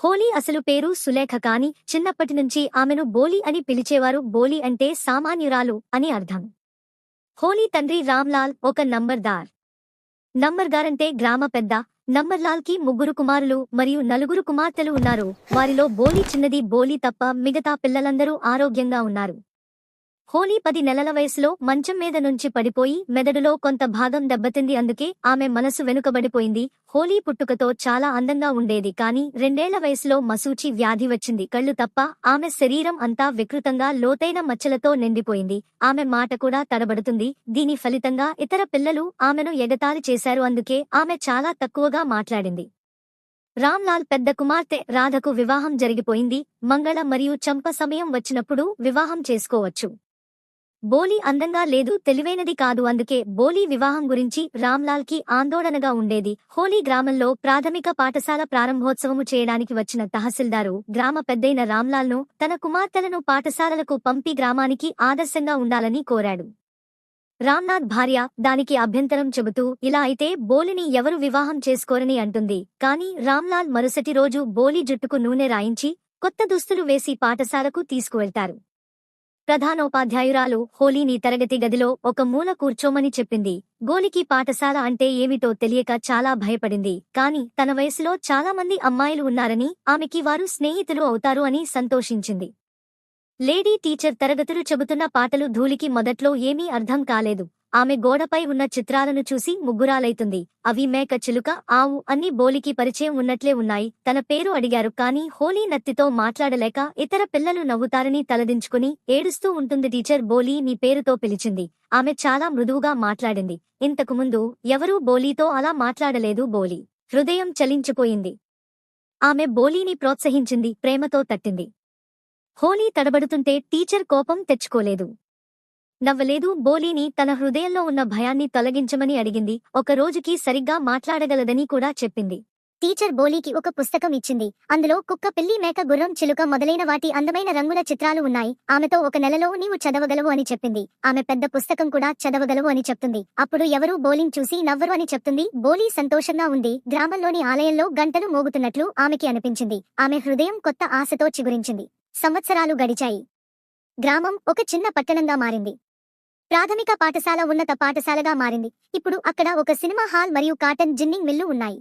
హోలీ అసలు పేరు సులేఖ కాని చిన్నప్పటినుంచి ఆమెను బోలి అని పిలిచేవారు. బోలి అంటే సామాన్యురాలు అని అర్థం. హోలీ తండ్రి రామ్లాల్ ఒక నంబర్దార్. నంబర్దారంటే గ్రామ పెద్ద. నంబర్లాల్ కి 3 కుమారులు మరియు 4 కుమార్తెలు ఉన్నారు. వారిలో బోలి చిన్నది. బోలి తప్ప మిగతా పిల్లలందరూ ఆరోగ్యంగా ఉన్నారు. హోలీ 10 నెలల వయసులో మంచం మీద నుంచి పడిపోయి మెదడులో కొంత భాగం దెబ్బతింది. అందుకే ఆమె మనసు వెనుకబడిపోయింది. హోలీ పుట్టుకతో చాలా అందంగా ఉండేది. కానీ 2 ఏళ్ల వయసులో మసూచి వ్యాధి వచ్చింది. కళ్ళు తప్ప ఆమె శరీరం అంతా వికృతంగా లోతైన మచ్చలతో నిండిపోయింది. ఆమె మాట కూడా తడబడుతుంది. దీని ఫలితంగా ఇతర పిల్లలు ఆమెను ఎగతాళి చేశారు. అందుకే ఆమె చాలా తక్కువగా మాట్లాడింది. రామ్లాల్ పెద్ద కుమార్తె రాధకు వివాహం జరిగిపోయింది. మంగళ మరియు చంప సమయం వచ్చినప్పుడు వివాహం చేసుకోవచ్చు. బోలి అందంగా లేదు, తెలివైనది కాదు. అందుకే బోలి వివాహం గురించి రామ్లాల్ కి ఆందోళనగా ఉండేది. హోలీ గ్రామంలో ప్రాథమిక పాఠశాల ప్రారంభోత్సవము చేయడానికి వచ్చిన తహసీల్దారు గ్రామ పెద్దైన రామ్లాల్ ను తన కుమార్తెలను పాఠశాలలకు పంపి గ్రామానికి ఆదర్శంగా ఉండాలని కోరాడు. రామ్నాథ్ భార్య దానికి అభ్యంతరం చెబుతూ ఇలా అయితే బోలిని ఎవరు వివాహం చేసుకోరని అంటుంది. కానీ రామ్లాల్ మరుసటి రోజు బోలి జుట్టుకు నూనె రాయించి కొత్త దుస్తులు వేసి పాఠశాలకు తీసుకువెళ్తారు. ప్రధానోపాధ్యాయురాలు హోలీని తరగతి గదిలో ఒక మూల కూర్చోమని చెప్పింది. గోలికి పాఠశాల అంటే ఏమిటో తెలియక చాలా భయపడింది. కాని తన వయసులో చాలా మంది అమ్మాయిలు ఉన్నారని, ఆమెకి వారు స్నేహితులు అవుతారు అని సంతోషించింది. లేడీ టీచర్ తరగతులు చెబుతున్న పాటలు ధూళికి మొదట్లో ఏమీ అర్థం కాలేదు. ఆమె గోడపై ఉన్న చిత్రాలను చూసి ముగ్గురాలైతుంది. అవి మేక, చిలుక, ఆవు అన్ని బోలికి పరిచయం ఉన్నట్లే ఉన్నాయి. తన పేరు అడిగారు. కానీ హోలీ నత్తితో మాట్లాడలేక ఇతర పిల్లలు నవ్వుతారని తలదించుకుని ఏడుస్తూ ఉంటుంది. టీచర్ బోలీ నీ పేరుతో పిలిచింది. ఆమె చాలా మృదువుగా మాట్లాడింది. ఇంతకుముందు ఎవరూ బోలీతో అలా మాట్లాడలేదు. బోలీ హృదయం చలించిపోయింది. ఆమె బోలీని ప్రోత్సహించింది, ప్రేమతో తట్టింది. హోలీ తడబడుతుంటే టీచర్ కోపం తెచ్చుకోలేదు, నవ్వలేదు. బోలీని తన హృదయంలో ఉన్న భయాన్ని తొలగించమని అడిగింది. ఒక రోజుకి సరిగ్గా మాట్లాడగలదని కూడా చెప్పింది. టీచర్ బోలీకి ఒక పుస్తకం ఇచ్చింది. అందులో కుక్క, పిల్లి, మేక, గుర్రం, చిలుక మొదలైన వాటి అందమైన రంగుల చిత్రాలు ఉన్నాయి. ఆమెతో 1 నెలలో నీవు చదవగలవు అని చెప్పింది. ఆమె పెద్ద పుస్తకం కూడా చదవగలవు అని చెప్తుంది. అప్పుడు ఎవరూ బోలిని చూసి నవ్వరు అని చెప్తుంది. బోలీ సంతోషంగా ఉంది. గ్రామంలోని ఆలయంలో గంటలు మోగుతున్నట్లు ఆమెకి అనిపించింది. ఆమె హృదయం కొత్త ఆశతో చిగురించింది. సంవత్సరాలు గడిచాయి. గ్రామం ఒక చిన్న పట్టణంగా మారింది. ప్రాథమిక పాఠశాల ఉన్నత పాఠశాలగా మారింది. ఇప్పుడు అక్కడ ఒక సినిమా హాల్ మరియు కాటన్ జిన్నింగ్ మిల్లు ఉన్నాయి.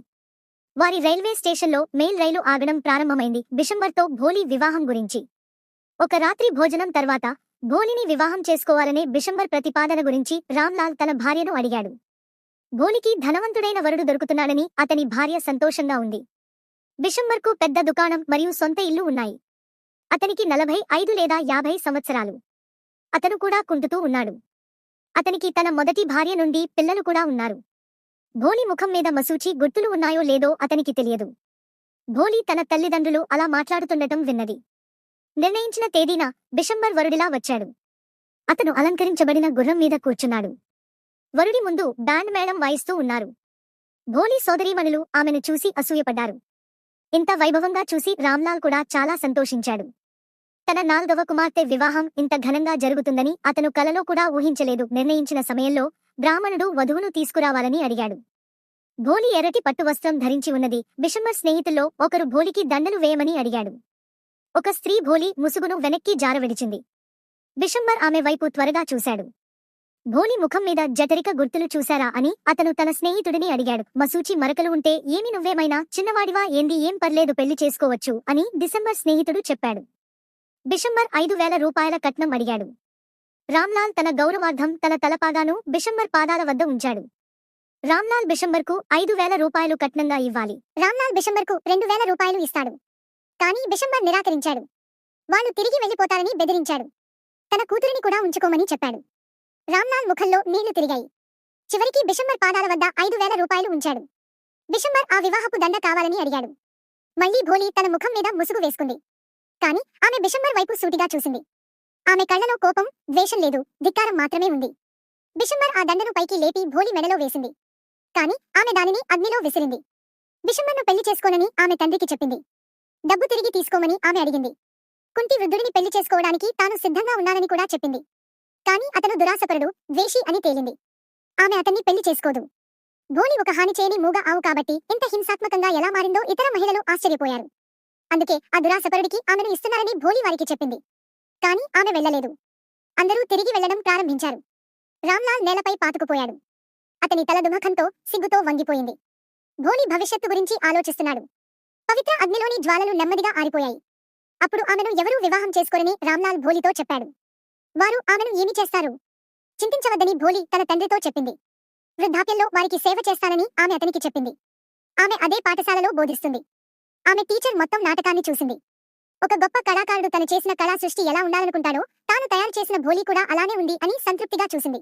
వారి రైల్వే స్టేషన్లో మెయిల్ రైలు ఆగడం ప్రారంభమైంది. బిషంబర్తో భోలీ వివాహం గురించి. ఒక రాత్రి భోజనం తర్వాత భోలీని వివాహం చేసుకోవాలనే బిషంబర్ ప్రతిపాదన గురించి రామ్లాల్ తన భార్యను అడిగాడు. భోలీకి ధనవంతుడైన వరుడు దొరుకుతున్నాడని అతని భార్య సంతోషంగా ఉంది. బిషంబర్కు పెద్ద దుకాణం మరియు సొంత ఇల్లు ఉన్నాయి. అతనికి 45 లేదా 50 సంవత్సరాలు. అతను కూడా కుంటుతూ ఉన్నాడు. అతనికి తన మొదటి భార్య నుండి పిల్లలు కూడా ఉన్నారు. భోలీ ముఖం మీద మసూచి గుర్తులు ఉన్నాయో లేదో అతనికి తెలియదు. భోలీ తన తల్లిదండ్రులు అలా మాట్లాడుతుండటం విన్నది. నిర్ణయించిన తేదీన బిషంబర్ వరుడిలా వచ్చాడు. అతను అలంకరించబడిన గుర్రం మీద కూర్చున్నాడు. వరుడి ముందు బ్యాండ్ మేళం వాయిస్తూ ఉన్నారు. భోలీ సోదరీమణులు ఆమెను చూసి అసూయపడ్డారు. ఇంత వైభవంగా చూసి రామ్లాల్ కూడా చాలా సంతోషించాడు. తన 4వ కుమార్తె వివాహం ఇంత ఘనంగా జరుగుతుందని అతను కలలో కూడా ఊహించలేదు. నిర్ణయించిన సమయంలో బ్రాహ్మణుడు వధువును తీసుకురావాలని అడిగాడు. భోలీ ఎర్రటి పట్టు వస్త్రం ధరించి ఉన్నది. బిషంబర్ స్నేహితుల్లో ఒకరు భోలీకి దండలు వేయమని అడిగాడు. ఒక స్త్రీ భోలీ ముసుగును వెనక్కి జారవిడిచింది. బిషంబర్ ఆమె వైపు త్వరగా చూశాడు. భోలీ ముఖం మీద జఠరిక గుర్తులు చూశారా అని అతను తన స్నేహితుడిని అడిగాడు. మసూచి మరకలు ఉంటే ఏమి, నువ్వేమైనా చిన్నవాడివా ఏంది, ఏం పర్లేదు, పెళ్లి చేసుకోవచ్చు అని డిసెంబర్ స్నేహితుడు చెప్పాడు. బిషంబర్ 5,000 రూపాయల కట్నం అడిగాడు. రామ్లాల్ తన గౌరవార్థం తన తలపాగాను బిషంబర్ పాదాల వద్ద ఉంచాడు. రామ్లాల్ బిషంబర్కు 5,000 రూపాయలు కట్నంగా ఇవ్వాలి. రామ్లాల్ బిషంబర్కు 2,000 రూపాయలు ఇస్తాడు. కానీ బిషంబర్ నిరాకరించాడు. వాళ్ళు తిరిగి వెళ్లిపోతారని బెదిరించాడు. తన కూతురిని కూడా ఉంచుకోమని చెప్పాడు. రామ్లాల్ ముఖంలో నీళ్లు తిరిగాయి. చివరికి బిషంబర్ పాదాల వద్ద 5,000 రూపాయలు ఉంచాడు. బిషంబర్ ఆ వివాహపు దండ కావాలని అడిగాడు. మళ్లీ భోలీ తన ముఖం మీద ముసుగు వేసుకుంది. కానీ ఆమె బిషంబర్ వైపు సూటిగా చూసింది. ఆమె కళ్లలో కోపం, ద్వేషం లేదు, ధిక్కారం మాత్రమే ఉంది. బిషంబర్ ఆ దండను పైకి లేపి భోలీ మెడలో వేసింది. కానీ ఆమె దానిని అగ్నిలో విసిరింది. బిషంబర్ను పెళ్లి చేసుకోనని ఆమె తండ్రికి చెప్పింది. డబ్బు తిరిగి తీసుకోమని ఆమె అడిగింది. కుంటి వృద్ధుడిని పెళ్లి చేసుకోవడానికి తాను సిద్ధంగా ఉన్నానని కూడా చెప్పింది. కానీ అతను దురాశపరుడు, ద్వేషి అని తేలింది. ఆమె అతన్ని పెళ్లి చేసుకోదు. భోలీ ఒక హాని చేయని మూగ ఆవు కాబట్టి ఇంత హింసాత్మకంగా ఎలా మారిందో ఇతర మహిళలు ఆశ్చర్యపోయారు. అందుకే ఆ దురాశపరుడికి ఆమెను ఇస్తున్నారని భోలీ వారికి చెప్పింది. కానీ ఆమె వెళ్ళలేదు. అందరూ తిరిగి వెళ్లడం ప్రారంభించారు. రామ్లాల్ నేలపై పాతుకుపోయాడు. అతని తల దుమఖంతో సిగ్గుతో వంగిపోయింది. భోలీ భవిష్యత్తు గురించి ఆలోచిస్తున్నాడు. పవిత్ర అగ్నిలోని జ్వాలలు నెమ్మదిగా ఆరిపోయాయి. అప్పుడు ఆమెను ఎవరూ వివాహం చేసుకోరని రామ్లాల్ భోలీతో చెప్పాడు. వారు ఆమెను ఏమి చేస్తారు? చింతించవద్దని భోలీ తన తండ్రితో చెప్పింది. వృద్ధాప్యంలో వారికి సేవ చేస్తానని ఆమె అతనికి చెప్పింది. ఆమె అదే పాఠశాలలో బోధిస్తుంది. ఆమె టీచర్ మొత్తం నాటకాన్ని చూసింది. ఒక గొప్ప కళాకారుడు తను చేసిన కళా సృష్టి ఎలా ఉండాలనుకుంటాడో తాను తయారు చేసిన భోలీ కూడా అలానే ఉంది అని సంతృప్తిగా చూసింది.